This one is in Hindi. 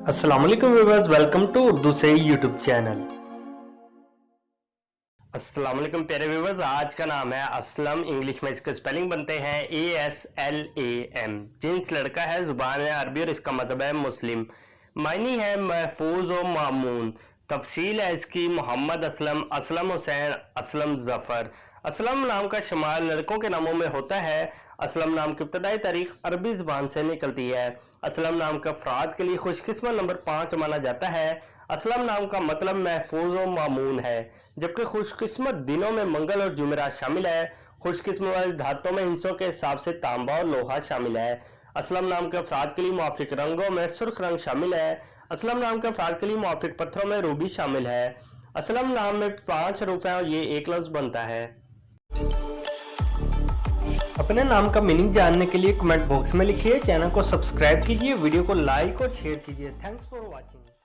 अस्सलाम वालेकुम व्यूअर्स, वेलकम टू उर्दू से यूट्यूब चैनल। अस्सलाम वालेकुम प्यारे व्यूअर्स, आज का नाम है असलम। इंग्लिश में इसके स्पेलिंग बनते हैं ASLAM। जिन्स लड़का है, जुबान है अरबी और इसका मतलब है मुस्लिम। मायनी है महफूज और मामून। तफसील है इसकी मोहम्मद असलम, असलम हुसैन, असलम जफ़र। असलम नाम का शुमार लड़कों के नामों में होता है। असलम नाम की इब्तदाई तारीख अरबी ज़बान से निकलती है। असलम नाम का अफराद के लिए खुशकिस्मत नंबर 5 माना जाता है। असलम नाम का मतलब महफूज और मामून है, जबकि खुशकिस्मत दिनों में मंगल और जुमेरात शामिल है। खुशकिस्मत वाली धातों में हिस्सों के हिसाब से तांबा और लोहा शामिल है। असलम नाम के अफराद के लिए मुआफिक रंगों में सुर्ख रंग शामिल है। असलम नाम के अफराद के लिए मुआफिक पत्थरों में रूबी शामिल है। असलम नाम में 5 हरूफ हैं और ये एक लफ्ज़ बनता है। अपने नाम का मीनिंग जानने के लिए कमेंट बॉक्स में लिखिए, चैनल को सब्सक्राइब कीजिए, वीडियो को लाइक और शेयर कीजिए। Thanks for watching.